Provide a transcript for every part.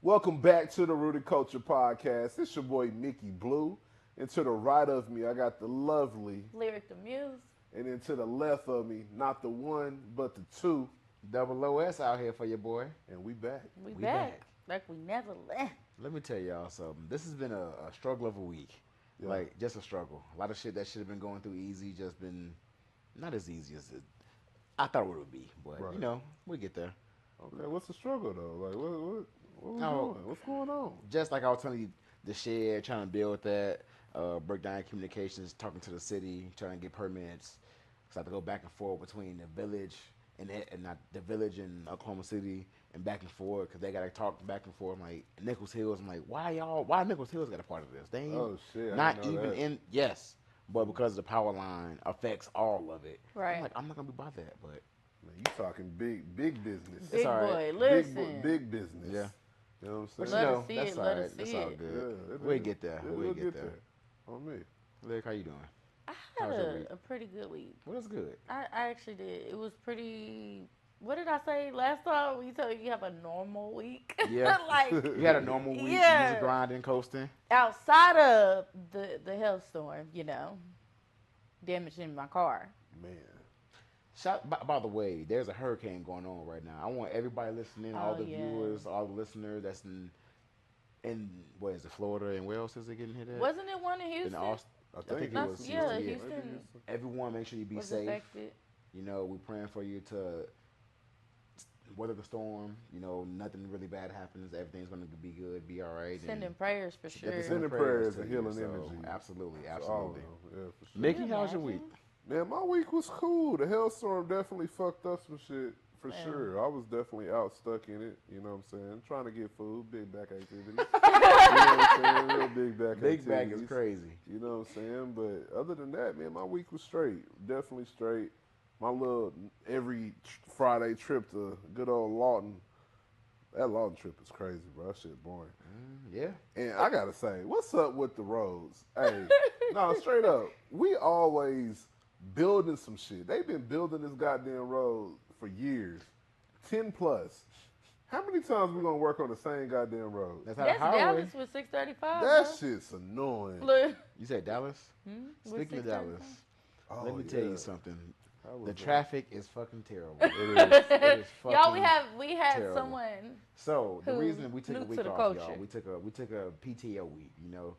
Welcome back to the Rooted Culture Podcast. It's your boy Mickey Blue. And to the right of me, I got the lovely. Lyric the Muse. And then to the left of me, not the one, but the two. Double OS out here for your boy. And we back. We back. Like we never left. Let me tell y'all something. This has been a struggle of a week. Yeah. Like, just a struggle. A lot of shit that should have been going through easy, just been not as easy as I thought it would be. But, Right. you know, we get there. Okay, what's the struggle though? Like, what we No. doing? What's going on? Just like I was telling you, the shed, trying to build that, break down communications, talking to the city, trying to get permits. So I have to go back and forth between the village and not the village in Oklahoma City and back and forth because they got to talk back and forth. I'm like, Nichols Hills. I'm like, why Nichols Hills got a part of this? They ain't Oh shit! I not didn't know even that. in, yes, but because the power line affects all of it. Right. I'm like, I'm not going to be by that, but. Man, you talking big business. Big all boy, right. listen. Big business. Yeah. You know what But I'm you saying? Let know, us see that's it, all let right. us That's see all it. good. Yeah, We'll get there. Yeah, We'll get there. On me. Lyric, how you doing? I How's had your week? a pretty good week. Well, that's good. I actually did. It was pretty. What did I say last time? We told you have a normal week. Yeah. Like You had a normal week. Yeah. You was grinding, coasting. outside of the hailstorm, damaging my car. Man. By the way, there's a hurricane going on right now. I want everybody listening, all Oh, the yeah. viewers, all the listeners that's in what is it, Florida and where else is it getting hit at? Wasn't it one in Houston? In Austin. I think it Not- was yeah, Houston. Houston Everyone, make sure you be was safe. affected. You know, we're praying for you to weather the storm. You know, nothing really bad happens. Everything's going to be good, be all right. Sending prayers for sure. Sending prayers to and you, healing so energy. Absolutely, To all of absolutely. them. Yeah, for sure. Mickey, Can you how's your imagine? week? Man, my week was cool. The hailstorm definitely fucked up some shit for Yeah. sure. I was definitely out stuck in it. You know what I'm saying? Trying to get food, big back activities. You know what I'm saying? Real big back Big activities. bag is crazy. You know what I'm saying? But other than that, man, my week was straight. Definitely straight. My little every Friday trip to good old Lawton. That Lawton trip is crazy, bro. That shit boring. Yeah. And I gotta say, what's up with the roads? Hey, no, straight up. We always building some shit. They've been building this goddamn road for years. 10 plus. How many times we gonna work on the same goddamn road? That's how That's the highway. Dallas with 635. That shit's annoying. Look. You said Dallas? with Speaking of 635. Dallas, Oh, let me tell yeah. you something. How was The that? traffic is fucking terrible. It is. It is Y'all, fucking we had terrible. someone. So the who reason we took a new to week the off, culture. y'all, we took a PTO week, you know.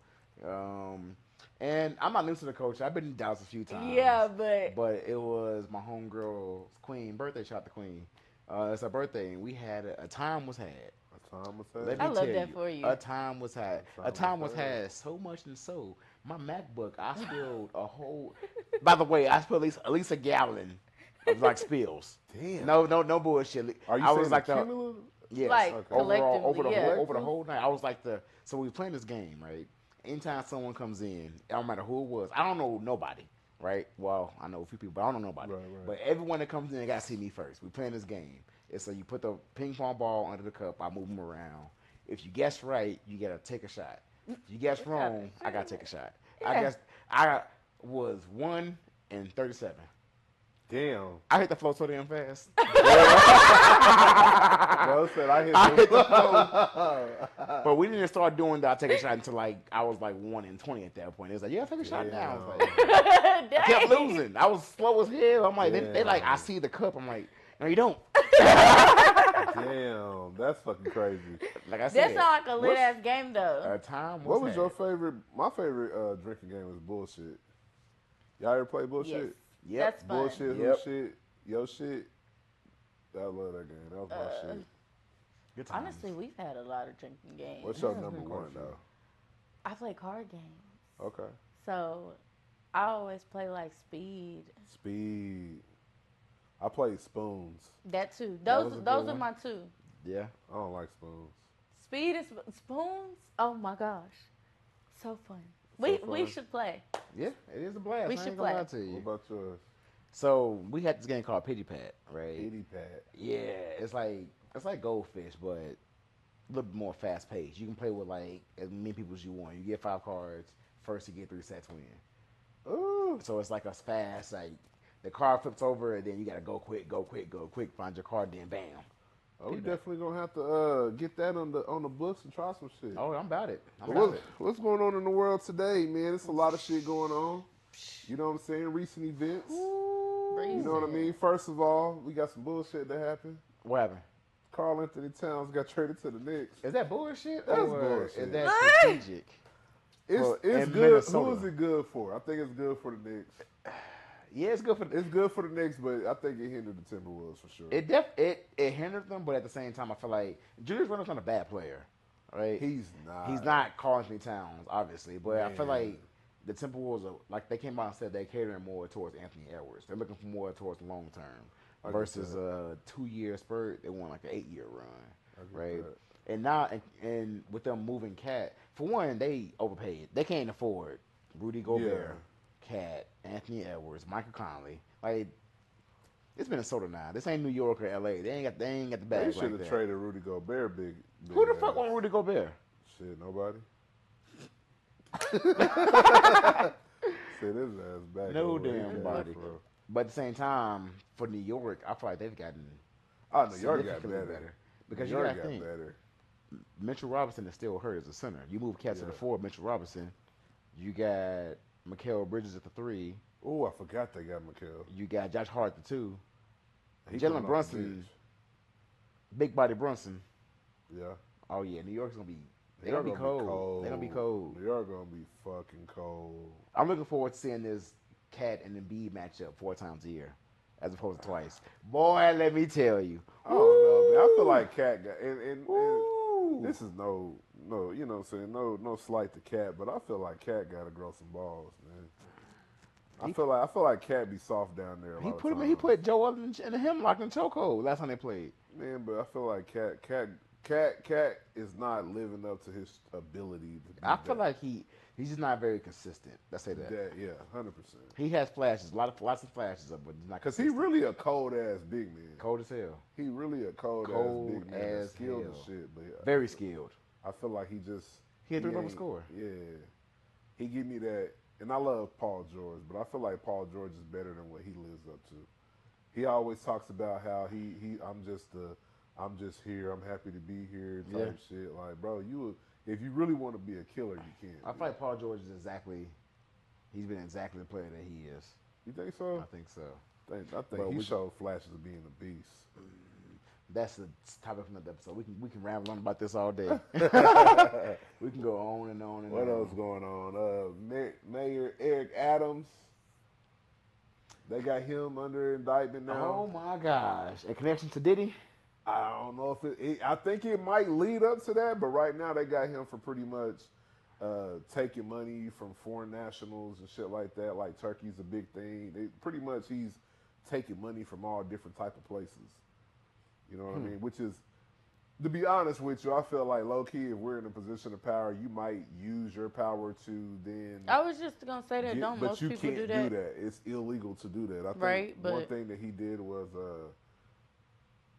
And I'm not new to the culture. I've been in Dallas a few times. Yeah, but it was my homegirl's Queen birthday. Shout out to Queen. It's her birthday, and we had a time was had. A time was Let had. me I love tell that you, for you. A time was had. A A time time was was had. had so much and so. My MacBook, I spilled a whole. By the way, I spilled at least a gallon of like spills. Damn. No bullshit. Are you I saying was like the cumulative? yes. Like, Okay. Overall, collectively, over the whole night, I was like the. So we playing this game, right? Anytime someone comes in, I don't matter who it was. I don't know nobody, right? Well, I know a few people, but I don't know nobody. Right, right. But everyone that comes in, they got to see me first. We playing this game. It's so you put the ping pong ball under the cup. I move them around. If you guess right, you gotta take a shot. If you guess wrong, I gotta take a shot. I Yeah. guess I was 1 in 37. Damn. I hit the floor so damn fast. Bro said I hit I hit the the floor. But we didn't start doing that. I take a shot until like I was like 1 in 20 at that point. It was like, yeah, take a shot now. I was like, I kept Dang. losing. I was slow as hell. I'm like, they like, I Damn. see the cup. I'm like, no, you don't. Damn, that's fucking crazy. Like I said, That sound like a lit What's- ass game though. a time What was had. your favorite? My favorite drinking game was bullshit. Y'all ever play bullshit? Yes. Yep. That's fun. Bullshit, who Yep. shit, yo shit. I love that game. That was my shit. Good times. Honestly, we've had a lot of drinking games. What's your Yeah, number pretty one much. though? I play card games. Okay. So I always play like speed. Speed. I played spoons. That too. That Those was a good those are one. my two. Yeah. I don't like spoons. Speed and spoons. Oh my gosh, so fun. We fun. should play. Yeah, it is a blast. We I should ain't gonna lie play. to you. What about yours? So we had this game called Pity Pat, right? Pity Pat. Yeah, it's like Goldfish, but a little bit more fast paced. You can play with like as many people as you want. You get 5 cards. First, you get 3 sets win. Ooh. So it's like a fast, like the card flips over, and then you gotta go quick, find your card, then bam. Oh, we Peep that. definitely gonna have to get that on the books and try some shit. Oh, I'm about it. I'm But about it. what's going on in the world today, man? It's a lot of shit going on. You know what I'm saying? Recent events. You know what I mean? Reason. First of all, we got some bullshit that happened. What happened? Carl Anthony Towns got traded to the Knicks. Is that bullshit That's or is bullshit. that strategic? It's in good. Minnesota. Who is it good for? I think it's good for the Knicks. Yeah, it's good for It's good for the Knicks, but I think it hindered the Timberwolves for sure. it hindered them, but at the same time, I feel like Julius Randle's not a bad player, right? He's not. He's not Karl Anthony Towns, obviously, but I feel Man. like the Timberwolves are like they came out and said they're catering more towards Anthony Edwards. They're looking for more towards the long term I get versus that. a 2-year spurt. They want like an 8-year I run, get right? that. And now and with them moving Cat, for one, they overpaid. They can't afford Rudy Gobert, Cat, Anthony Edwards, Michael Conley. Like it's Minnesota now. This ain't New York or LA. They ain't got the They bag should like have that. traded Rudy Gobert big Who the ass. fuck want Rudy Gobert? Shit, nobody. Sit his ass back. No over here, damn yeah, body. bro. But at the same time, for New York, I feel like they've gotten Oh, New York got significantly better. because New you York got to think better. Mitchell Robinson is still hurt as a center. You move Cat to the Yeah. 4, Mitchell Robinson. You got Mikal Bridges at the 3. Oh, I forgot they got Mikal. You got Josh Hart at the 2. He coming Jalen off the Brunson, bench. big body Brunson. Yeah. Oh yeah, New York's gonna be. New They're gonna York be cold. They're gonna be cold. New York gonna be fucking cold. I'm looking forward to seeing this Cat and Embiid matchup 4 times a year, as opposed to twice. Boy, let me tell you. I don't know, man. I feel like Cat got and Woo. this is no, you know what I'm saying? No slight to Cat, but I feel like Cat gotta grow some balls, man. I feel like Cat be soft down there. He put Joe up in the hemlock and chokehold last time they played. Man, but I feel like Cat is not living up to his ability to be I feel like he's just not very consistent. Let's say that. yeah, 100%. He has flashes, lots of flashes of, but he's not. Cause he consistent. really a cold ass big man. Cold as hell. He really a cold Cold ass big man. as Skilled hell. and shit, but Very skilled. I feel like he just He a three-level ain't- scorer. Yeah, he give me that, and I love Paul George, but I feel like Paul George is better than what he lives up to. He always talks about how I'm just here. I'm happy to be here. Type shit. Like, bro, if you really want to be a killer, you can. I feel like Paul George is he's been exactly the player that he is. You think so? I think so. I think But he we- showed flashes of being a beast. That's the topic for another episode. We can ramble on about this all day. We can go on and on and What on. else going on? Mayor Eric Adams. They got him under indictment now. Oh my gosh! In connection to Diddy? I don't know if I think it might lead up to that, but right now they got him for pretty much taking money from foreign nationals and shit like that. Like Turkey's a big thing. Pretty much he's taking money from all different type of places. You know what I mean? Which is, to be honest with you, I feel like low key, if we're in a position of power, you might use your power to then. I was just gonna say that. Don't but most you people can't do that? It's illegal to do that. I think Right, one but- thing that he did was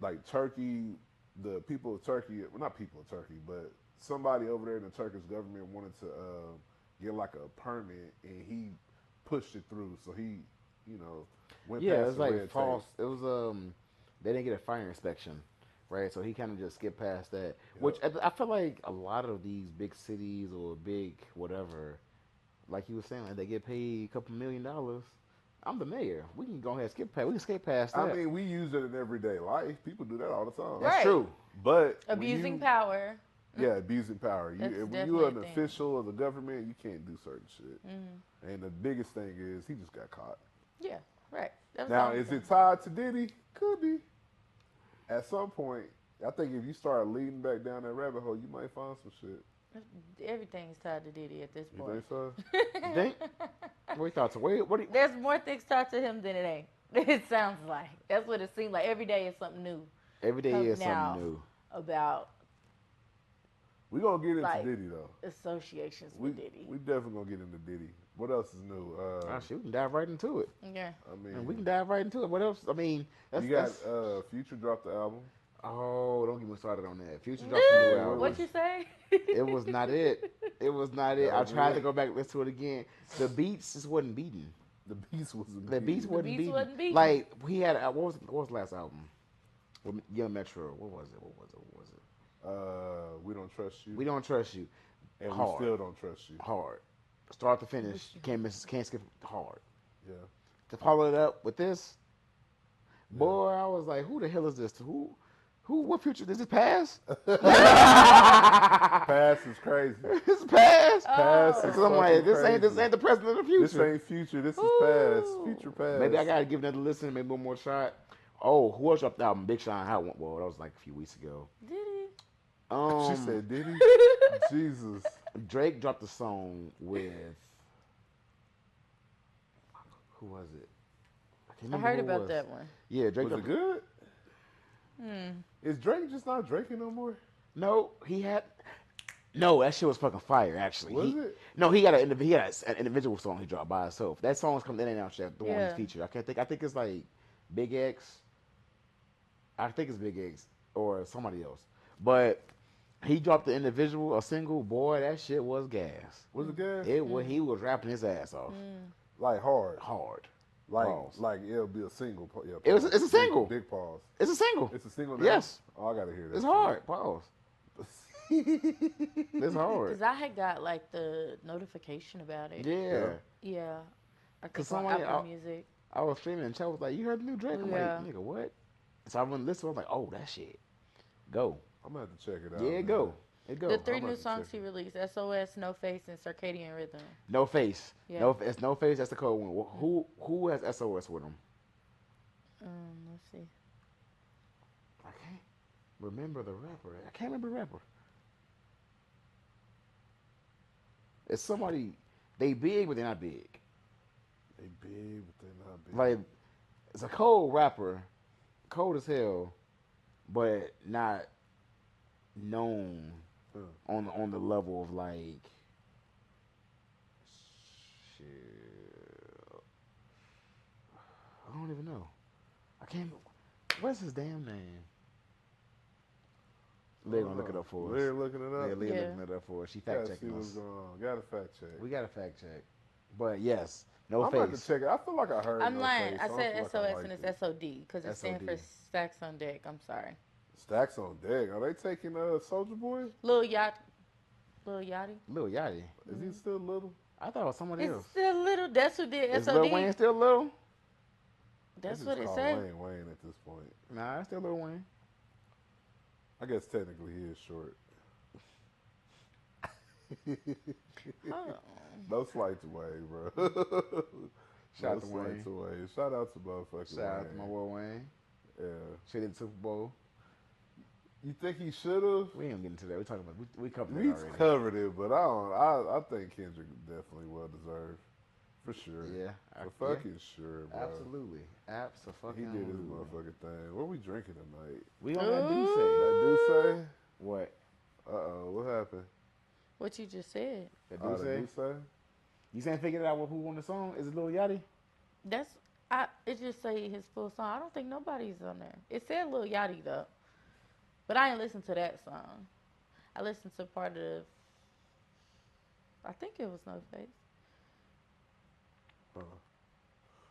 like Turkey, the people of Turkey, well, not people of Turkey, but somebody over there in the Turkish government wanted to get like a permit, and he pushed it through. So he, went Yeah, past it was the like red false. tape. It was they didn't get a fire inspection, right? So he kind of just skipped past that. Which I feel like a lot of these big cities or big whatever, like you were saying, like they get paid a couple $1 million. I'm the mayor. We can go ahead and skip past. We can skip past that. I mean, we use it in everyday life. People do that all the time. That's Right. true. But when Abusing you- power. Yeah, abusing power. That's When definitely you're a an thing. official of the government, you can't do certain shit. Mm-hmm. And the biggest thing is he just got caught. Yeah, right. That was Now, the only is thing. it tied to Diddy? Could be. At some point, I think if you start leading back down that rabbit hole, you might find some shit. Everything's tied to Diddy at this You point. think so? You think? What you thought? What do you, There's more things tied to him than it ain't. It sounds like. That's what it seems like. Every day is something new every day is now. something new. about We're going to get into Like- Diddy, though. associations We with Diddy. definitely going to get into Diddy. What else is new? Oh, shit, we can dive right into it. Yeah. I mean, And we can dive right into it. What else? I mean, that's, you got that's Future dropped the album. oh, don't get me started on that. Future dropped a new album. What you say? It was not it. It was not it. That I was tried it. to go back and listen to it again. The beats just wasn't beating. The Beast was The beats wasn't beats beating. wasn't beating. Like he had what was the last album? Well, Young Metro. What was it? What was it? What was it? We don't trust you, We don't trust you. and we Hard, still don't trust you. hard. Start to finish, can't miss, can't skip. Hard. Yeah, To follow it up with this, yeah. boy, I was like, who the hell is this? Who? What future? Is it past? Past is crazy. It's past. Past is Because I'm like, fucking this crazy. ain't the present of the This future. ain't future. This is past. Ooh. Future past. Maybe I gotta give another listen, maybe one more shot. Oh, who else dropped the album? Big Sean had one. Well, that was like a few weeks ago. Did he? She said, "Did he?" Jesus. Drake dropped a song with who was it? I can't I remember heard who it about was. that one. Yeah, Drake Was it dropped. good? Hmm. Is Drake just not Draking no more? No, he had. No, that shit was fucking fire. Actually, Was it? No, he had an individual song he dropped by himself. That song's coming in and out. The one Yeah. he's featured. I can't think. I think it's like Big X. I think it's Big X or somebody else. But he dropped the individual, a single. Boy, that shit was gas. Was it good? It was. He was rapping his ass off. Like hard. Hard. Like Pause. like it'll be a single. Yeah, It's pause. a single. Big pause. It's a single. It's a single now? Yes. Oh, I gotta hear that. It's hard. Pause. It's hard. Cause I had got like the notification about it. Yeah. Yeah. I think 'Cause on somebody- Apple Music. I was streaming and Chuck was like, "You heard the new Drake?" I'm Yeah. like, "Nigga, what?" So I went and listened. I was like, "Oh, that shit, go, I'm gonna have to check it out. yeah, man. go, it go." The three I'm new about to songs check he it. released: SOS, No Face, and Circadian Rhythm. No face, Yeah. no, it's no face. That's the code one. Who has SOS with him? Let's see. I can't remember the rapper. I can't remember the rapper. It's somebody. They big, but they're not big. They big, but they're not big. Like it's a cold rapper, cold as hell, but not known Huh. on the level of like shit. I don't even know. I can't. What's his damn name? Leah gonna look it up for us. Leah looking it up. Leah Yeah. looking it up for us. She Gotta fact see checking what's us. going on. Gotta fact check. We got to fact check. But yes, no I'm about face. to check it. I feel like I heard. I'm No lying. Face, I so said feel like I SOS liked and it's it. SOD because it stands for SOD. Stacks on Deck. I'm sorry. Stacks on deck. Are they taking Soldier Boy? Lil Yachty. Lil Yachty. Is he still little? I thought it was somebody It's else. still little. That's who did Is SOD. Lil Wayne still little? That's They what just it call said. Wayne at this point. Nah, it's still Lil Wayne. I guess technically he is short. Oh. No slights away, bro. Shout out no to slights Wayne. away. Shout out to motherfucking Shout out to my Wayne. boy Wayne. Yeah. Shit in the Super Bowl. You think he should have? We ain't gonna get into that. We talking about we covered that We already. covered it, but I think Kendrick definitely well deserved. For sure. Yeah, For fucking sure, bro. absolutely, absolutely. He did his motherfucking thing. What we drinking tonight? We on that do That do say? what? What happened? What you just said. That Oh, do that do say? say? You saying figured out who won the song? Is it Lil Yachty? That's it just say his full song. I don't think nobody's on there. It said Lil Yachty though. But I ain't listened to that song. I listened to part of I think it was No Face.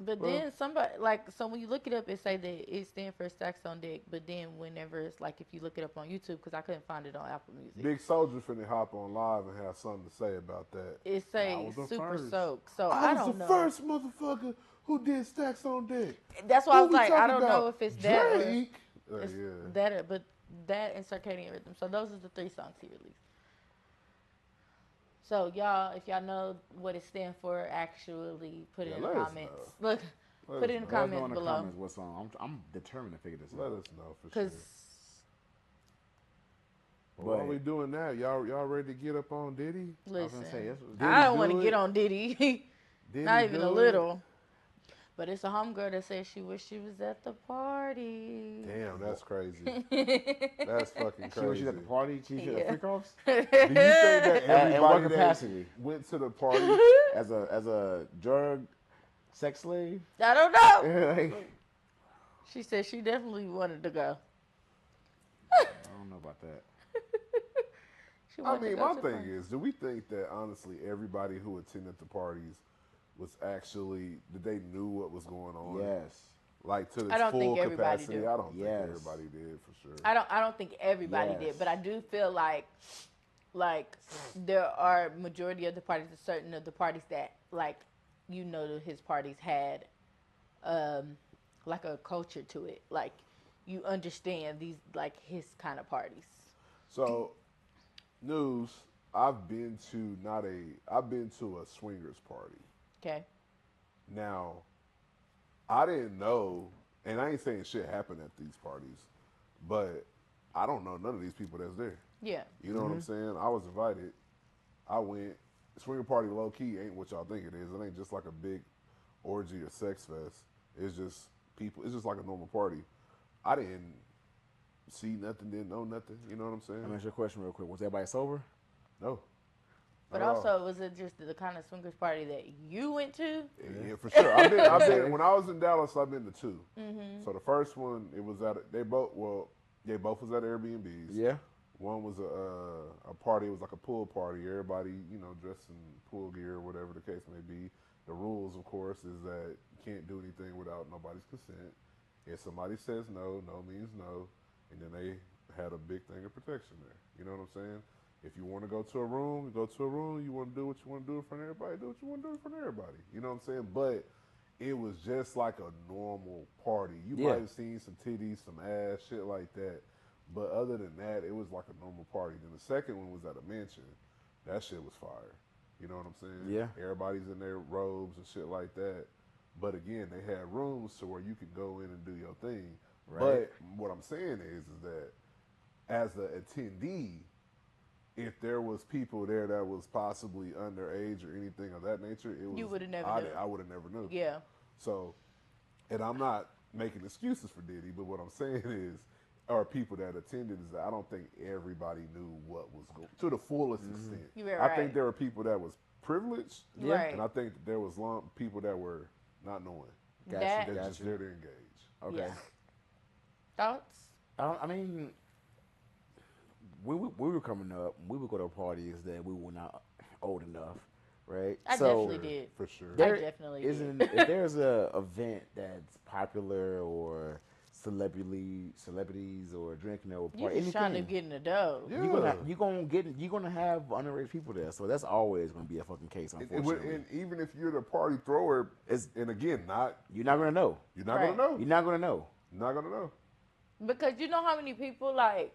But Well- then somebody so when you look it up, it say that it stands for Stacks on Deck. But then whenever it's like if you look it up on YouTube, because I couldn't find it on Apple Music, Big Soldier finna hop on live and have something to say about that. it I say was the Super first. Soak. So I I was don't the know. first motherfucker who did Stacks on Deck. That's why I Who was we like, I talking don't about? know if it's that. Or, Drake. it's Yeah. but that and Circadian Rhythm. So those are the 3 songs he released. So y'all, if y'all know what it stands for, actually put it Yeah, in the let us comments. know. Look, Let put us it in the know. Let us know comments below. what song. I'm determined to figure this Let out. us know for sure. Because What are we doing now? Y'all ready to get up on Diddy? I was listen, gonna say, I don't do want to it? get on Diddy. Diddy Not even do a it? little. But it's a homegirl that said she wished she was at the party. Damn, that's crazy. That's fucking She was crazy. at the party. She was at Yeah. freak offs Do you think that in everybody what that capacity? went to the party? as a drug sex slave. I don't know. Like, She said she definitely wanted to go. I don't know about that. She I wanted mean, to go my to the thing party. is, do we think that honestly everybody who attended the parties was actually, did they knew what was going on? Yes. like to I this don't full think everybody capacity. do. I don't Yes. think everybody did for sure. I don't think everybody Yes. did, but I do feel like there are majority of the parties, certain of the parties that like his parties had um like a culture to it. Like you understand these like his kind of parties. So news. I've been to a swingers party. Okay. Now I didn't know, and I ain't saying shit happened at these parties, but I don't know none of these people that's there. Yeah. You know what I'm saying? I was invited. I went. Swinger party low key ain't what y'all think it is. It ain't just like a big orgy or sex fest. It's just people. It's just like a normal party. I didn't see nothing, didn't know nothing. You know what I'm saying? Let me ask you a question real quick. Was everybody sober? No. But Not at all. also, was it just the kind of swingers party that you went to? Yeah, for sure. I've been when I was in Dallas. I've been to two. So the first one, it was they both was at Airbnbs. Yeah. One was a party. It was like a pool party. Everybody, dressed in pool gear or whatever the case may be. The rules, of course, is that you can't do anything without nobody's consent. If somebody says no, no means no, and then they had a big thing of protection there. You know what I'm saying? If you want to go to a room, you go to a room. You want to do what you want to do in front of everybody, do what you want to do in front of everybody. You know what I'm saying? But it was just like a normal party. You Yeah. might have seen some titties, some ass, shit like that. But other than that, it was like a normal party. Then the second one was at a mansion. That shit was fire. You know what I'm saying? Yeah. Everybody's in their robes and shit like that. But again, they had rooms to where you could go in and do your thing. Right. But what I'm saying is that as an attendee, if there was people there that was possibly underage or anything of that nature, it was You would have never I, knew. I would have never knew. Yeah. So, and I'm not making excuses for Diddy, but what I'm saying is, or people that attended, is that I don't think everybody knew what was going to the fullest extent. You're I right. think there were people that was privileged, Yeah. Right. and I think that there was people that were not knowing. That- They're just there to engage. Okay. Yeah. Thoughts? I mean, we were coming up. We would go to parties that we were not old enough, right? I So definitely did. For sure. there I definitely isn't. did. If there's a event that's popular or celebrities or drinking or You party, just trying to get in the dough. Yeah. you're gonna have underage people there. So that's always gonna be a fucking case, unfortunately. And even if you're the party thrower, and again, You're not gonna know. you're not Right. gonna know. You're not gonna know. You're not gonna know. Because you know how many people like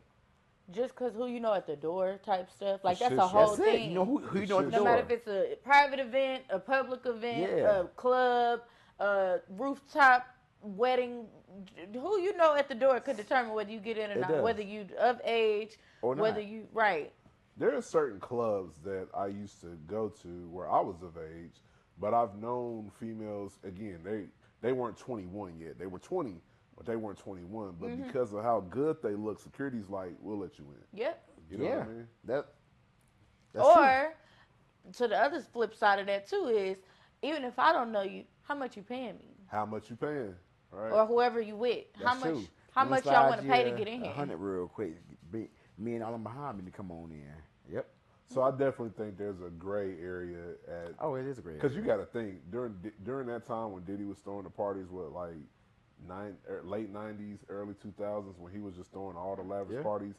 just because who you know at the door type stuff. Like The that's shit a whole That's it. thing. You know who you know at the Shit. No matter door. if it's a private event, a public event, Yeah. a club, a rooftop wedding, who you know at the door could determine whether you get in or It not, does. whether you of age, Or whether not. you right. There are certain clubs that I used to go to where I was of age, but I've known females. Again, they weren't 21 yet. They were 20, but they weren't 21. But because of how good they look, security's like, we'll let you in. Yep. You know Yeah. what I mean? That's Or to the other flip side of that too is even if I don't know you, how much you paying me? How much you paying? Right? Or whoever you with. That's how much true. how Let me much y'all slide want to pay to you get in here? 100 real quick. Me and Alan Muhammad to come on in. Yep. So I definitely think there's a gray area at Oh, it is a great. because you got to think during that time when Diddy was throwing the parties, like late 90s, early 2000s, when he was just throwing all the lavish Yeah. parties.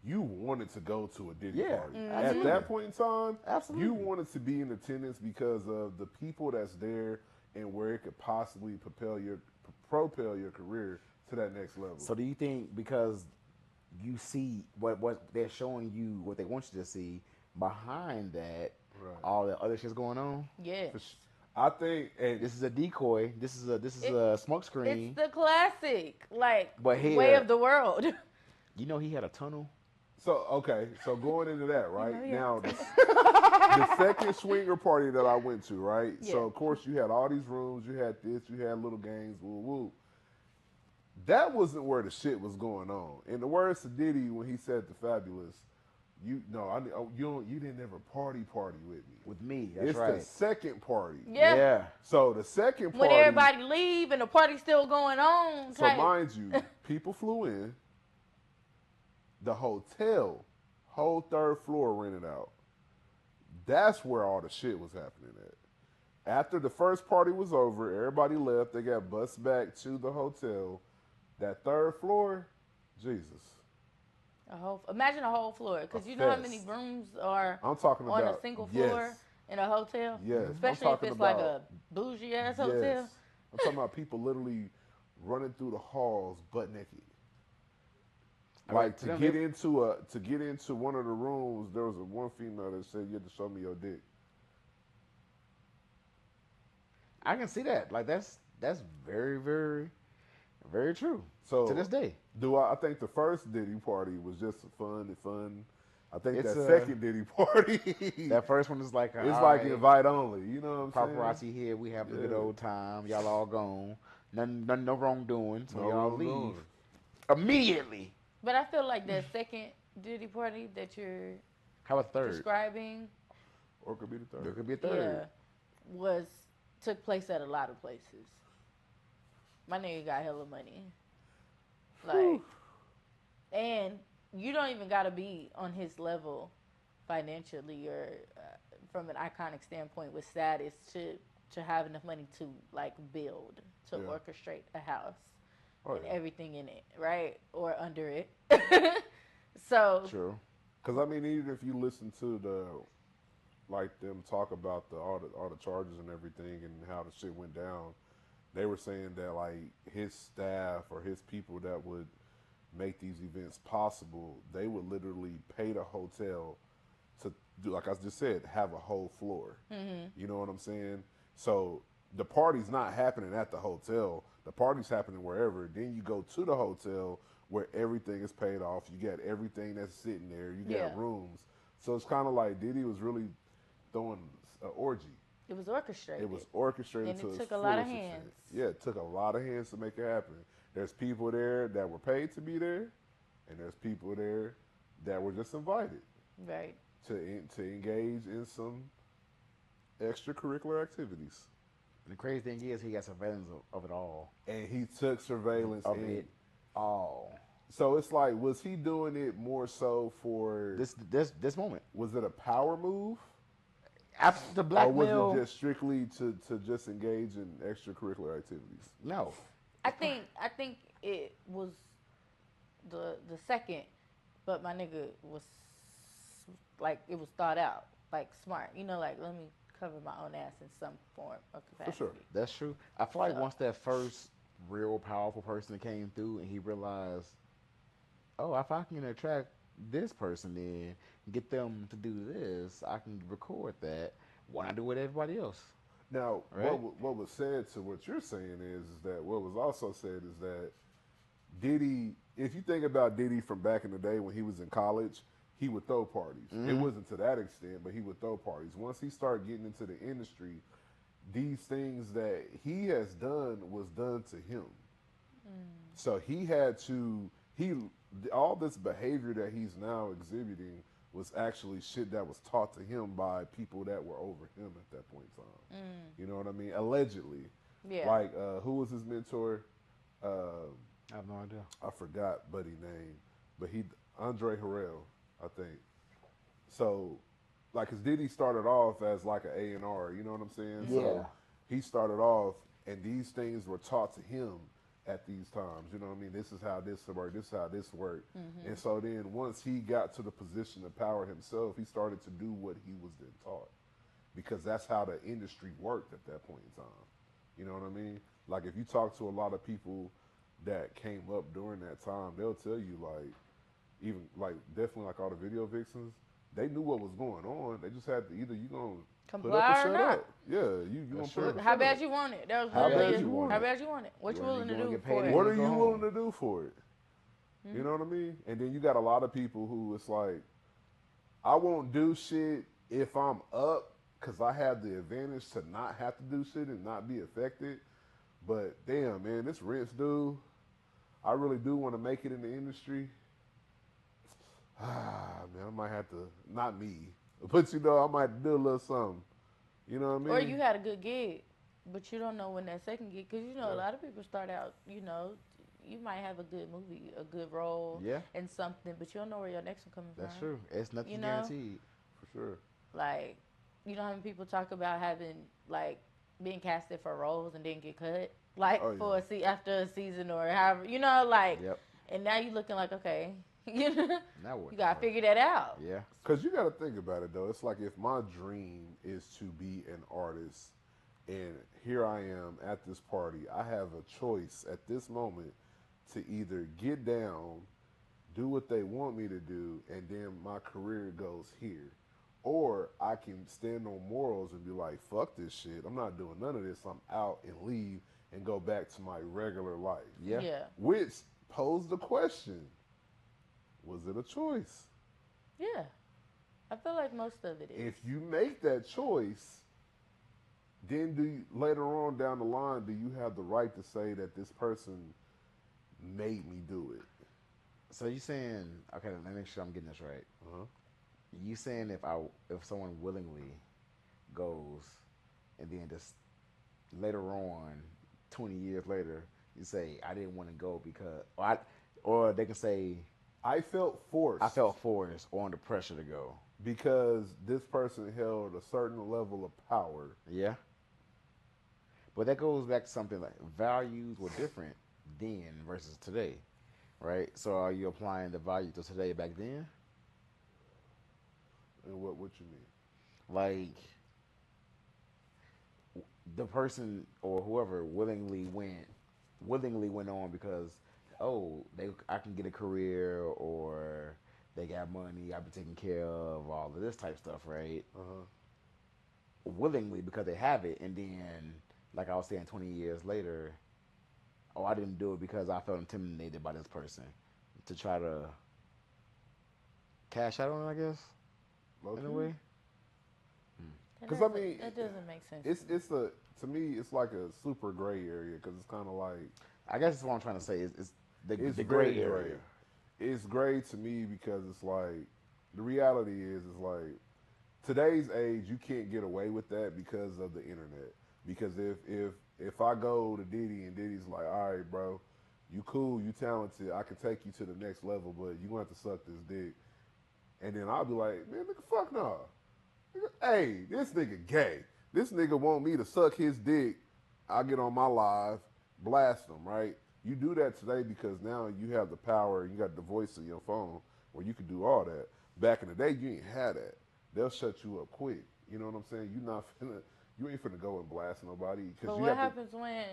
You wanted to go to a Diddy Yeah, party. absolutely. At that point in time, Absolutely. you wanted to be in attendance because of the people that's there and where it could possibly propel your career to that next level. So do you think because you see what they're showing you, what they want you to see, behind that, Right. all the other shit's going on? Yeah. I think, and This is a decoy. This is a smoke screen. It's the classic, like But here- way of the world. You know he had a tunnel. so going into that, right? yeah. Now, the second swinger party that I went to, right? Yeah. So, of course, you had all these rooms, you had this, you had little games, woo woo. That wasn't where the shit was going on. In the words of Diddy, when he said the Fabulous, you didn't ever party with me. With me, that's It's right. the second party. Yeah. So the second party, When everybody leave and the party's still going on. so type. mind you, people flew in. The hotel, whole third floor rented out. That's where all the shit was happening at. After the first party was over, everybody left. They got bused back to the hotel. That third floor, Jesus, Imagine a whole floor, a because you know how many fest. rooms are I'm talking on a about single floor yes, in a hotel, yes. I'm especially if talking it's like about a bougie ass yes. hotel. I'm talking about people literally running through the halls butt naked. I mean, Like to them, they, to get into one of the rooms, there was one female that said you had to show me your dick. I can see that. Like that's very, very, very true. To this So day, do I think the first Diddy party was just fun and fun. I think it's that second Diddy party that first one is like, it's all like right, invite only. You know what I'm saying? paparazzi here, we having a good Yeah. old time. Y'all all gone. Nothing, no wrongdoing. So No y'all leave wrongdoing. immediately. But I feel like that second Diddy party that you're How about third? describing, Or it could be the There third. could be a third. yeah, was took place at a lot of places. My nigga got hella money, like, and you don't even gotta be on his level financially or from an iconic standpoint with status to have enough money to like build to Yeah. orchestrate a house Oh and yeah. everything in it, right? Or under it. So, True. Because I mean, even if you listen to the like them talk about all the charges and everything and how the shit went down, they were saying that like his staff or his people that would make these events possible, they would literally pay the hotel to do, like I just said, have a whole floor. You know what I'm saying? So the party's not happening at the hotel. The party's happening wherever. Then you go to the hotel where everything is paid off. You got everything that's sitting there. You got yeah, rooms. So it's kind of like Diddy was really throwing an orgy. it was orchestrated. It was orchestrated And to it its took a lot of fullest extent. hands. Yeah, it took a lot of hands to make it happen. There's people there that were paid to be there, and there's people there that were just invited Right. to engage in some extracurricular activities. And the crazy thing is, he got surveillance of it all. And he took surveillance Of in. it all. So it's like, was he doing it more so for? This moment. Was it a power move, After the or was blackmail. it just strictly to just engage in extracurricular activities? No. I think it was the second, but my nigga was like it was thought out, like smart. You know, like let me cover my own ass in some form or capacity. sure. That's true. I feel like So- once that first real powerful person came through and he realized, oh, if I can attract this person in, get them to do this, I can record that. Why not do it with everybody else? Now, Right. what was said to what you're saying is that what was also said is that Diddy, if you think about Diddy from back in the day when he was in college, he would throw parties. It wasn't to that extent, but he would throw parties. Once he started getting into the industry, these things that he has done was done to him. So he had to all this behavior that he's now exhibiting was actually shit that was taught to him by people that were over him at that point in time. You know what I mean? Allegedly. Yeah. Like who was his mentor? I have no idea. I forgot buddy name, but Andre Harrell, I think. So, like, cause Diddy started off as like an A&R, you know what I'm saying? Yeah. So he started off, and these things were taught to him at these times. You know what I mean? This is how this worked. This is how this worked. And so then once he got to the position of power himself, he started to do what he was then taught, because that's how the industry worked at that point in time. You know what I mean? Like if you talk to a lot of people that came up during that time, they'll tell you like, even like definitely like all the video vixens, they knew what was going on. They just had to either you gonna put up Comply or or shut not. up. Yeah, you gonna put up or How shut bad up. you want it? That was How literally bad you want how it? bad you want it. What you willing to gonna do get for paid it? What are go you home. willing to do for it? You know what I mean? And then you got a lot of people who it's like, I won't do shit if I'm up because I have the advantage to not have to do shit and not be affected. But damn, man, this rents due. I really do want to make it in the industry. Man, I might have to, not me, but you know, I might do a little something. You know what I mean? Or you had a good gig, but you don't know when that second gig, because you know a Yeah. lot of people start out, you know, you might have a good movie, a good role, Yeah. in something, but you don't know where your next one coming That's from. true. It's nothing You know? guaranteed. For sure. Like, you know how many people talk about having like being casted for roles and didn't get cut, like Oh for yeah. after a season or however, you know, like, Yep. and now you looking like okay, you know, Now what you the gotta fuck? figure that out. Yeah. Cause you got to think about it though. It's like if my dream is to be an artist, and here I am at this party, I have a choice at this moment to either get down, do what they want me to do, and then my career goes here. Or I can stand on morals and be like, fuck this shit. I'm not doing none of this. I'm out and leave and go back to my regular life. Yeah. Yeah, Which posed the question, was it a choice? yeah. I feel like most of it is. If you make that choice, then later on down the line, do you have the right to say that this person made me do it? So you saying, okay, let me make sure I'm getting this right. Uh-huh. You saying if someone willingly goes and then just later on, 20 years later, you say I didn't want to go because or they can say I felt forced. I felt forced or under pressure to go. because this person held a certain level of power. Yeah. But that goes back to something like values were different then versus today, right? So are you applying the value to today back then? And what you mean? Like the person or whoever willingly went on because I can get a career or they got money, I've been taken care of, all of this type stuff, right? Uh-huh. Willingly because they have it, and then like I was saying, 20 years later, oh, I didn't do it because I felt intimidated by this person to try to cash out on it, I guess, in a Low-key? way. Because I mean, that doesn't make sense. it's a to me it's like a super gray area because it's kind of like I guess that's what I'm trying to say is it's the very gray area. It's gray to me because it's like the reality is like today's age you can't get away with that because of the internet. Because if I go to Diddy and Diddy's like, all right, bro, you cool, you talented, I can take you to the next level, but you gonna have to suck this dick. And then I'll be like, man, nigga, fuck no. Hey, this nigga gay. This nigga want me to suck his dick. I get on my live, blast him, right? You do that today because now you have the power, you got the voice in your phone where you can do all that. Back in the day, you ain't had that. They'll shut you up quick. You know what I'm saying? You ain't finna go and blast nobody because But you what have happens when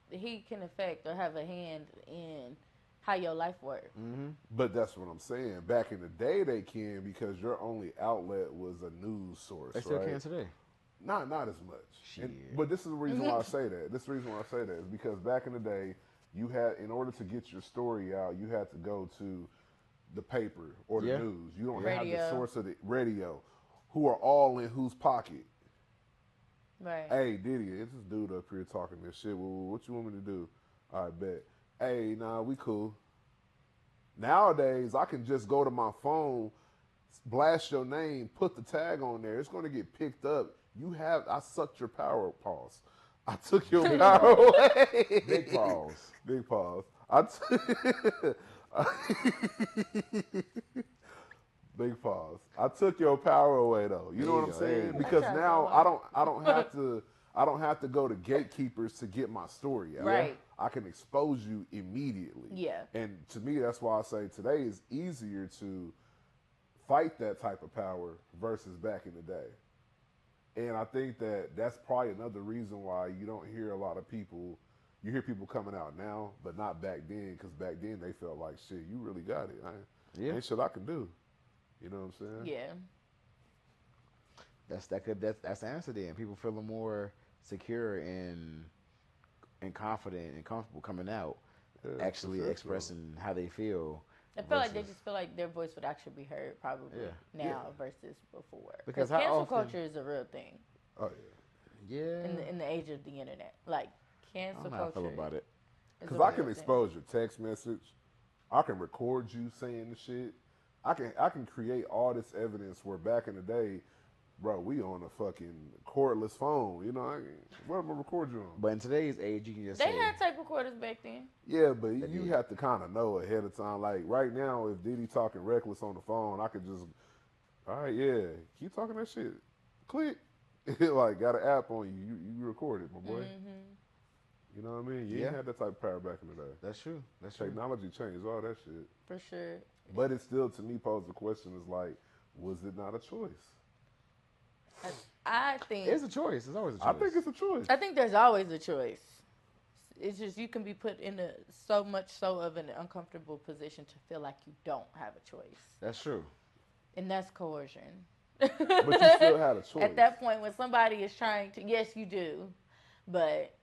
he can affect or have a hand in how your life works? Mm-hmm. But that's what I'm saying. Back in the day, they can because your only outlet was a news source, They still right? can today. Not as much. Shit. But this is the reason why I say that. This is the reason why I say that is because back in the day, you had in order to get your story out, you had to go to the paper or the Yeah. news. You don't Yeah. have the Radio. source of the radio, who are all in whose pocket. Right. Hey, Diddy, it's this dude up here talking this shit. Well, what you want me to do? I bet. Hey, nah, we cool. Nowadays, I can just go to my phone, blast your name, put the tag on there. It's going to get picked up. I sucked your power, pause. I took your power away. Big pause. Big pause. Big pause. I took your power away though. You There know you what I'm go, saying? there you go. Because I tried now so hard. I don't have to go to gatekeepers to get my story out. Right. I can expose you immediately. Yeah. And to me that's why I say today is easier to fight that type of power versus back in the day. And I think that that's probably another reason why you don't hear a lot of people. You hear people coming out now, but not back then, because back then they felt like, shit, you really got it. Yeah. Ain't shit I can do. You know what I'm saying? Yeah. That's the answer then. People feeling more secure and confident and comfortable coming out, Yeah, actually for sure. expressing how they feel. I feel like they versus- just feel like their voice would actually be heard probably Yeah. now versus before. Because Because how cancel often- culture is a real thing Oh yeah. Yeah. in the age of the internet. Like I cancel don't know how I culture. feel about it. is a Because I real can thing. expose your text message. I can record you saying the shit. I can create all this evidence where back in the day, bro, we on a fucking cordless phone. You know, what am I gonna record you on? But in today's age, you can just They say, had tape recorders back then. Yeah, but They you did. have to kind of know ahead of time. Like right now, if Diddy talking reckless on the phone, I could just, all right, yeah, keep talking that shit. Click. Like, got an app on you. You record it, my boy. Mm-hmm. You know what I mean? You Yeah. ain't had that type of power back in the day. That's true. That's true. Technology changed all that shit. For sure. But it still, to me, posed the question is like, was it not a choice? I think It's a choice. It's always a choice. I think it's a choice. I think there's always a choice. It's just you can be put in so much so of an uncomfortable position to feel like you don't have a choice, That's true. and that's coercion. But you still had a choice. At that point, when somebody is trying to, yes, you do, but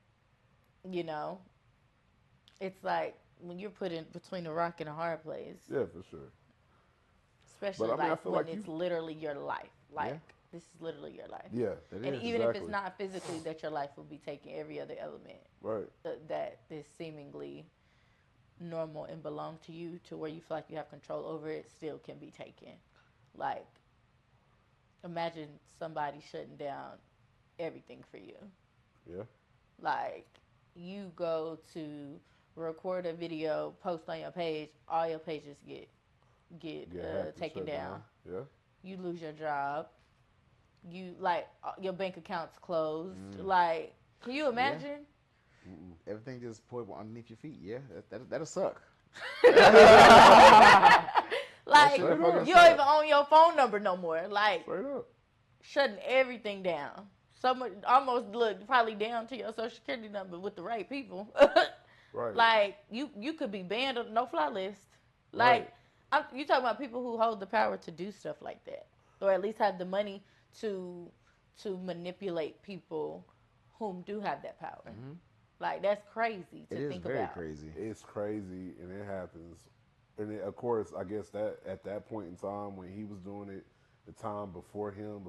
you know, it's like when you're put in between a rock and a hard place. Yeah, for sure. Especially But, I mean, I like feel when like it's you- lily your life. Like Yeah. this is literally your life. Yeah, That And is. even if it's exactly. not physically, that your life will be taking every other element Right. that is seemingly normal and belong to you, to where you feel like you have control over it, still can be taken. Like, imagine somebody shutting down everything for you. Yeah. Like, you go to record a video, post on your page, all your pages get hacked and taken shut down. Yeah. You lose your job. You like your bank account's closed. Mm. Like, can you imagine? Everything just poured underneath your feet. Yeah, that'll suck. Like, shit you fucking don't suck. even own your phone number no more. Like, Straight up. shutting everything down. So much, almost look probably down to your social security number with the right people. Right. Like, you could be banned on no fly list. Like, Right. you talking about people who hold the power to do stuff like that, or at least have the money to manipulate people whom do have that power. Mm-hmm. Like, that's crazy to It is think very about. crazy. It's crazy, and it happens. And it, of course, I guess that at that point in time when he was doing it, the time before him,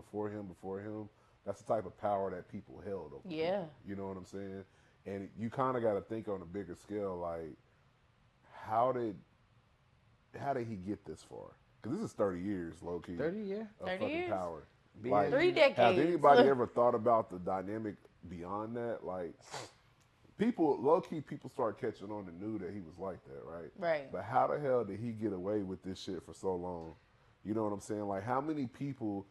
that's the type of power that people held over. Yeah. people. You know what I'm saying? And you kind of got to think on a bigger scale, like, how did he get this far? Because this is 30 years, low key. 30, yeah. Of 30 fucking years? power. Being- Like, 3 decades. Has anybody ever thought about the dynamic beyond that? Like, low key, people start catching on and knew that he was like that, right? Right. But how the hell did he get away with this shit for so long? You know what I'm saying? Like, how many people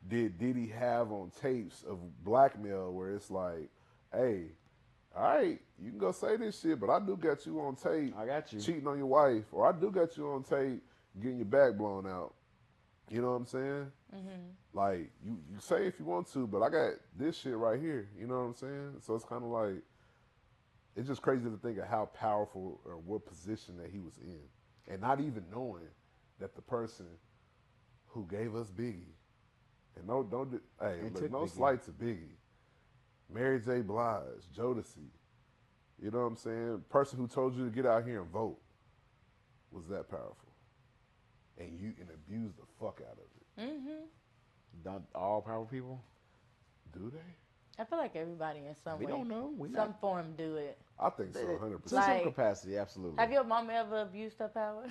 did he have on tapes of blackmail where it's like, hey, all right, you can go say this shit, but I do got you on tape I got you. cheating on your wife, or I do got you on tape getting your back blown out. You know what I'm saying? Mm-hmm. Like, you say if you want to, but I got this shit right here. You know what I'm saying? So it's kind of like, it's just crazy to think of how powerful or what position that he was in. And not even knowing that the person who gave us Biggie, and And look, took no Biggie. slight to Biggie, Mary J. Blige, Jodeci, you know what I'm saying? Person who told you to get out here and vote was that powerful. And abused the fuck out of it. Mm-hmm. Don't all powerful people? Do they? I feel like everybody in some We way, don't know. We some not. form do it. I think so, 100%. To Like- some capacity, absolutely. Have your mom ever abused her power?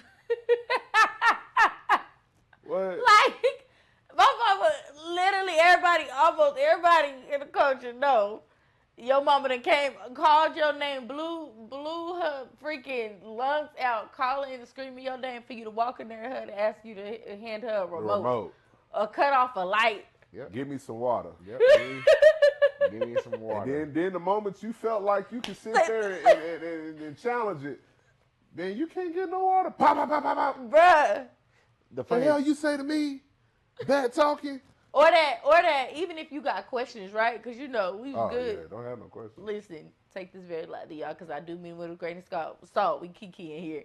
What? Like, my mama, literally almost everybody in the culture know your mama done called your name, blew her freaking lungs out, calling and screaming your name for you to walk in there and her to ask you to hand her a The remote. Or cut off a light. Yep. Give me some water. Yep. Give me some water. And then the moment you felt like you could sit there and challenge it, then you can't get no water. Pop, pop, pop, pop, pop. Bruh. the The funny, hell you say to me? Bad talking? Or that, even if you got questions, right? Because, you know, we was Oh, good. yeah, don't have no question. Listen, take this very lightly, y'all, because I do mean with a grain of salt. We kiki in here.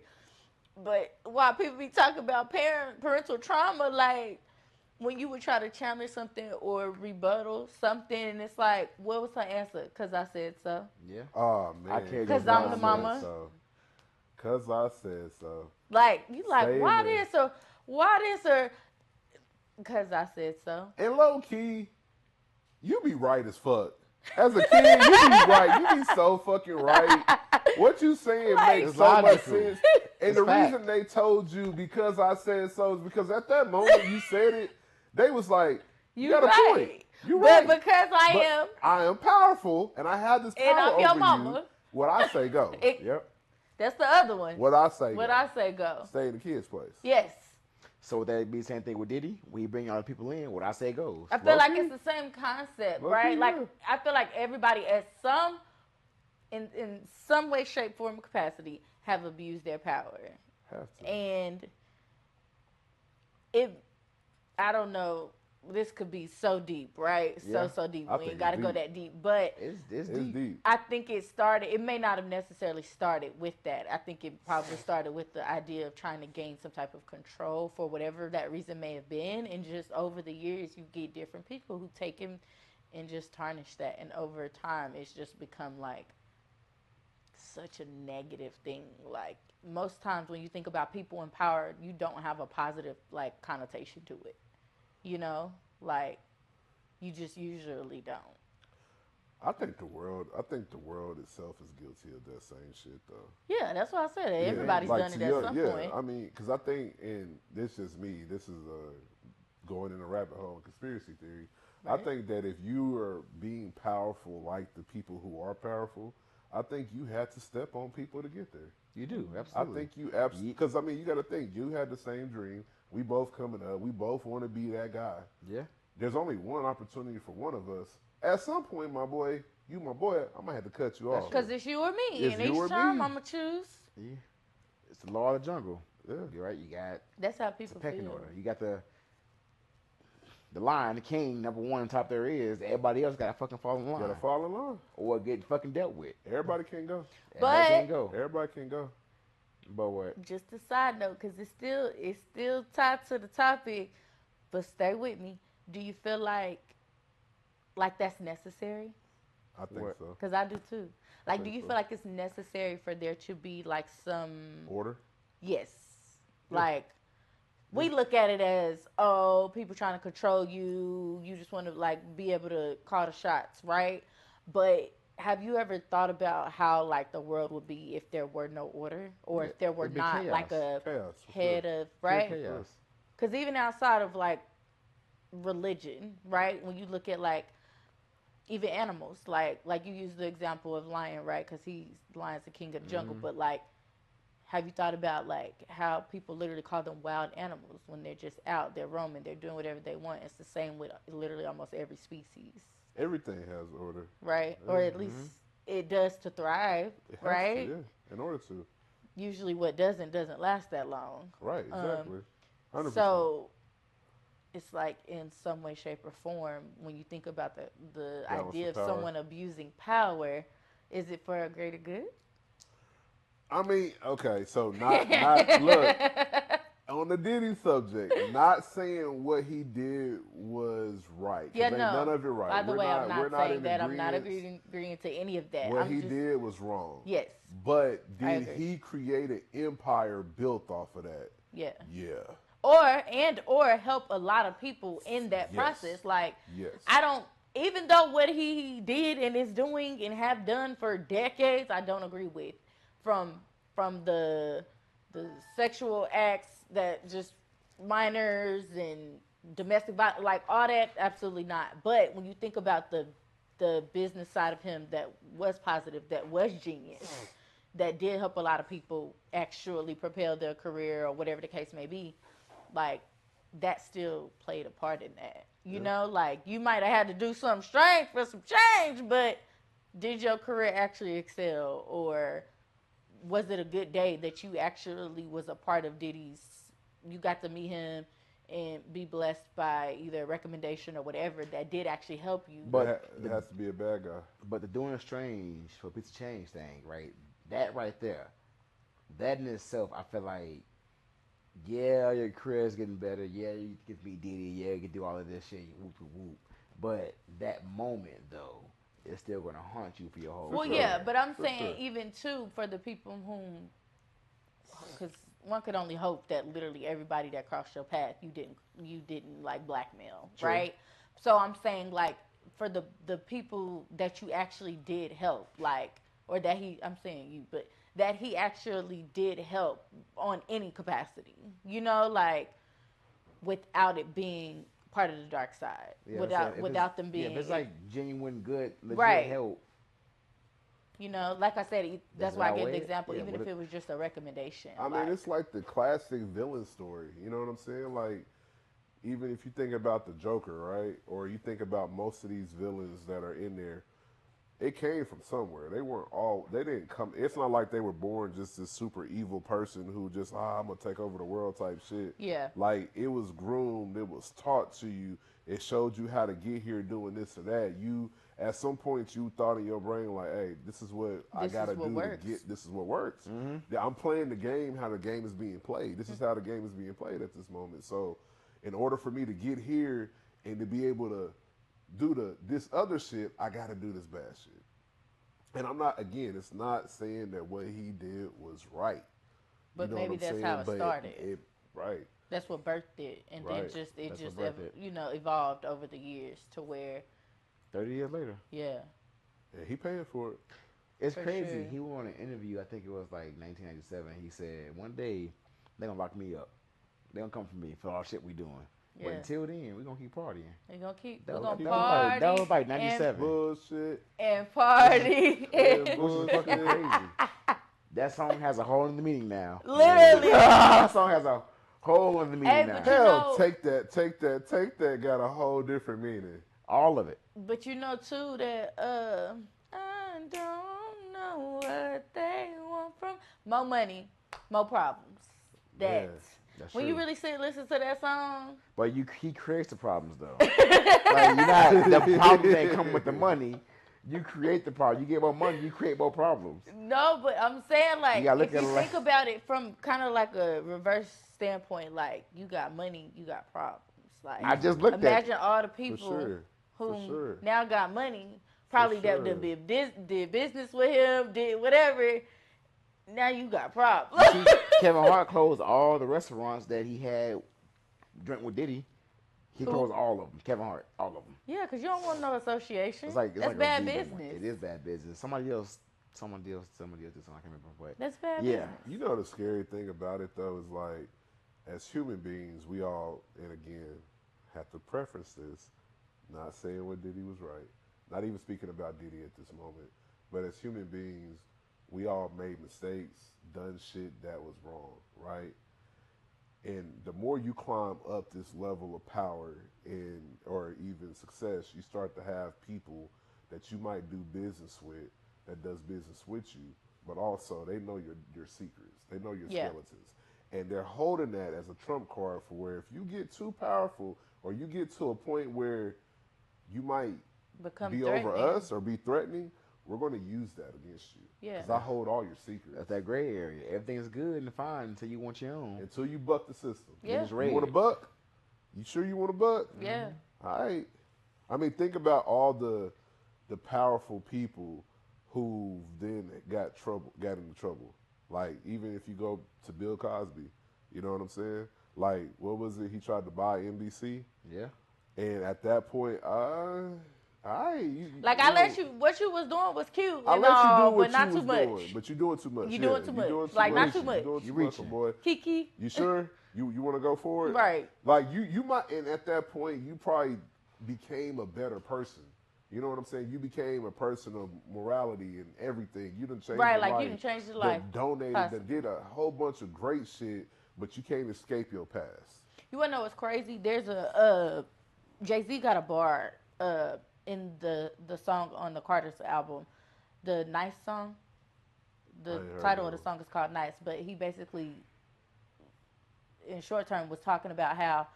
But while people be talking about parental trauma, like, when you would try to challenge something or rebuttal something, and it's like, what was her answer? Because I said so. yeah. Oh, man. I can't 'Cause go I'm down the with mama. it. Because I said so. Like, you like, Say why it. this or why this or, because I said so. And low key, you be right as fuck. As a kid, you be right. You be so fucking right. What you saying Like- makes It's so much logical. sense. And It's the fact. reason they told you because I said so is because at that moment you said it, they was like, you got right. a point. You But right. because I I am powerful and I have this power And I'm your over mama. you. What I say go. It- Yep. that's the other one. What I say What go. I say go. Stay in the kid's place. Yes. So would that be the same thing with Diddy? When he bring all the people in, what I say goes. I feel like Low-key. it's the same concept, Low-key, right? Like yeah. I feel like everybody at some in some way, shape, form, capacity have abused their power. Have to. And it I don't know, this could be so deep, right? Yeah. So deep. I We think ain't it's gotta go deep. that deep. But It's It's deep. deep. I think it may not have necessarily started with that. I think it probably started with the idea of trying to gain some type of control for whatever that reason may have been. And just over the years, you get different people who take him and just tarnish that. And over time, it's just become like such a negative thing. Like most times when you think about people in power, you don't have a positive like connotation to it. You know, like you just usually don't. I think the world itself is guilty of that same shit though. Yeah, that's what I said. Yeah, Everybody's like done to it at your, some yeah. point. I mean, because I think, and this is me. This is going in a rabbit hole in conspiracy theory. I Right. think that if you are being powerful like the people who are powerful, I think you had to step on people to get there. You do, I absolutely. think you absolutely, because I mean, you got to think, you had the same dream. We both coming up. We both want to be that guy. Yeah. There's only one opportunity for one of us. At some point, my boy, you my boy, I might have to cut you That's off. Because it's you or me. It's And you each or time me. I'm going to choose. Yeah. It's the law of the jungle. Yeah. You're right. You got That's how it's a people pecking feel. order. You got the lion, the king, number one on top there is. Everybody else got to fucking fall in You line. gotta fall in line. Or get fucking dealt with. Everybody can't go. Everybody But- can't go. Everybody can go. But what? Just a side note, because it's still tied to the topic, but stay with me. Do you feel like that's necessary? I think What? so. Because I do too. Like, do think you so. feel like it's necessary for there to be like some Order. yes, Yeah. like we look at it as people trying to control you. You just want to like be able to call the shots, right? But have you ever thought about how like the world would be if there were no order, or if there were It'd be not chaos. like a Chaos. for head sure. of right? Chaos. Because even outside of like religion, right? When you look at like even animals, like you use the example of lion, right? Because lion's the king of the jungle. But like, have you thought about like how people literally call them wild animals when they're just out, they're roaming, they're doing whatever they want? It's the same with literally almost every species, Everything has order. right? Or at least it does to thrive, It has right? To, yeah. In order to. Usually, what doesn't last that long. Right. Exactly. 100%. So it's like in some way, shape, or form, when you think about the Balance idea of of power. someone abusing power, is it for a greater good? I mean, okay, so not look on the Diddy subject. Not saying what he did was right. 'Cause Yeah, ain't no. none of it right. By the We're way, not, I'm we're not not saying in that. I'm not agreement. agreeing to any of that. What I'm he just, did was wrong. yes, But I did agree. he create an empire built off of that? yeah. Yeah. Or help a lot of people in that Yes. process. Like, Yes. I don't, even though what he did and is doing and have done for decades, I don't agree with. From the sexual acts that just minors and domestic violence, like all that, absolutely not. But when you think about the business side of him that was positive, that was genius, that did help a lot of people actually propel their career or whatever the case may be, like that still played a part in that. You know, like you might have had to do something strange for some change, but did your career actually excel, or was it a good day that you actually was a part of Diddy's? You got to meet him and be blessed by either a recommendation or whatever that did actually help you. But it has to be a bad guy. But the doing strange for a piece of change thing, right? That right there, that in itself, I feel like, yeah, your career is getting better. Yeah, you get to be Diddy. Yeah, you can do all of this shit. Whoop, whoop, whoop. But that moment, though, is still going to haunt you for your whole Well, career. yeah, but I'm For saying sure. even too for the people whom, because one could only hope that literally everybody that crossed your path you didn't like blackmail, True. right? So I'm saying like for the people that you actually did help, like, or that I'm saying you, but that he actually did help on any capacity, you know, like without it being part of the dark side, Yeah, without if without them being Yeah, if it's like genuine, good, legit Right. help, You know, like I said, that's Does it why I gave the outweigh it? example, Yeah, even what if it, it was just a recommendation. I mean, it's like the classic villain story. You know what I'm saying? Like, even if you think about the Joker, right? Or you think about most of these villains that are in there, it came from somewhere. They didn't come, it's not like they were born just this super evil person who just, I'm going to take over the world type shit. Yeah. Like, it was groomed, it was taught to you, it showed you how to get here doing this or that. At some point, you thought in your brain, like, hey, this is what I got to do to get, this is what works. Yeah, I'm playing the game how the game is being played. This is how the game is being played at this moment. So, in order for me to get here and to be able to do this other shit, I got to do this bad shit. And it's not saying that what he did was right. But you know maybe that's how it started. Right. That's what birthed it, and Right. then it That's just what birthed it. evolved over the years to where 30 years later. yeah. And he paying for it. It's For crazy. sure. He went on an interview, I think it was like 1997. He said, one day, they're going to lock me up. They're going to come for me for all shit we doing. But Yeah. until then, we're going to keep partying. We're gonna keep That we're was- gonna that was like- party. that was like 97. Bullshit. and party. And Which is bullshit. fucking crazy. That song has a whole other meaning now. Literally. That song has a whole other meaning Hey, now. but you Hell, know- take that got a whole different meaning. All of it. But you know too that I don't know what they want from more money, more problems. Yeah, that's when true. you really sit and listen to that song, But he creates the problems though. Like you're not the problems ain't come with the money. You create the problem. You get more money, you create more problems. no, but I'm saying like You gotta look if at you it think like- about it from kind of like a reverse standpoint, like you got money, you got problems. Like I just looked at imagine all the people sure. For who sure. now got money, probably sure. that did business with him, did whatever. Now you got problems. See, Kevin Hart closed all the restaurants that he had drink with Diddy. He Who? closed all of them. Kevin Hart, all of them. Yeah, because you don't want no association. It's like That's a bad vegan business. one. It is bad business. Somebody else did something. I can't remember what. That's bad Yeah. business. You know the scary thing about it though is like, as human beings, we all, and again, have to preference this, not saying what Diddy was right, not even speaking about Diddy at this moment, but as human beings, we all made mistakes, done shit that was wrong, right? And the more you climb up this level of power or even success, you start to have people that you might do business with that does business with you, but also they know your secrets, they know your Yeah. skeletons, and they're holding that as a trump card for where if you get too powerful or you get to a point where you might Become be threatening. over us or be threatening, we're going to use that against you. Yeah. Because I hold all your secrets. That's that gray area. Everything's good and fine until you want your own. Until you buck the system. Yeah. It's You red. want a buck? You sure you want a buck? Yeah. All right. I mean, think about all the powerful people who then got into trouble. Like, even if you go to Bill Cosby, you know what I'm saying? Like, what was it? He tried to buy NBC. Yeah. And at that point, Like I let you, what you was doing was cute I and let you do all, what but not you too was much. doing, but you're doing too much. You doing too much. Like, not too much. You're doing You too much, reaching. boy. Kiki. You sure? You want to go for it? Right. Like you might, and at that point, you probably became a better person. You know what I'm saying? You became a person of morality and everything. You done changed Right, your like life. you done changed your done life. Donated, Possibly. that did a whole bunch of great shit, but you can't escape your past. You wanna know what's crazy? There's a Jay-Z got a bar in the song on the Carter's album, the Nice song. The I ain't heard title that of the one. song is called Nice, but he basically, in short term, was talking about how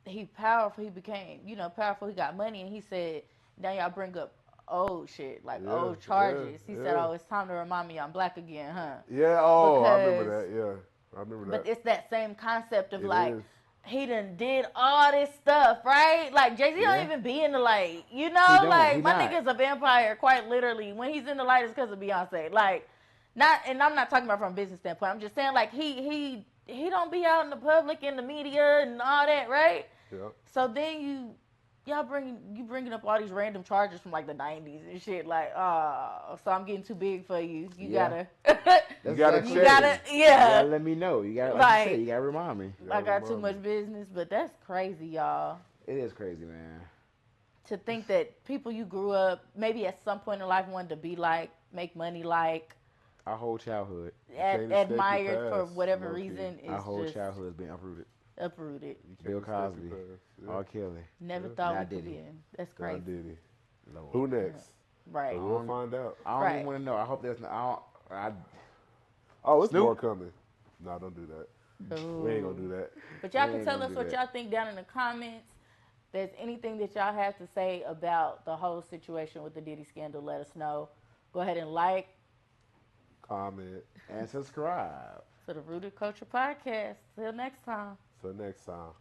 he powerful. He became, powerful. He got money, and he said, "Now y'all bring up old shit, like Yeah, old charges." yeah, He said, yeah. "Oh, it's time to remind me I'm black again, huh?" Yeah. Oh, I remember Because- that. Yeah, I remember But that. it's that same concept of It like is. he done did all this stuff, right? Like Jay-Z Yeah. don't even be in the light, He don't, like he my not. nigga's a vampire, quite literally. When he's in the light, it's because of Beyonce. Like, not, and I'm not talking about from a business standpoint. I'm just saying like he don't be out in the public, in the media, and all that, right? Yeah. So then y'all bringing up all these random charges from like the 90s and shit. Like, so I'm getting too big for you. You Yeah. gotta, You gotta you check. gotta, You yeah. gotta let me know. You gotta, like Like- you said, you gotta remind me. Yeah, I got too remind much me. business, but that's crazy, y'all. It is crazy, man. to think that people you grew up maybe at some point in life wanted to be like, make money like, Our whole childhood. can't escape your admired for past, whatever low key. reason Our is whole just childhood has been uprooted. uprooted. You can't Bill escape your Cosby, past. Yeah. R. Kelly, Never Yeah. thought Now we could Diddy. be in. That's John crazy. Diddy. Lord. Who next? Right. But we'll find out. I don't Right. even want to know. I hope there's no. Oh, it's Snoop? more coming. No, don't do that. We ain't gonna do that. But y'all We can ain't tell gonna us do what that. y'all think down in the comments. If there's anything that y'all have to say about the whole situation with the Diddy scandal, let us know. Go ahead and like Comment. And subscribe. to the Rooted Culture Podcast. Till next time. Till next time.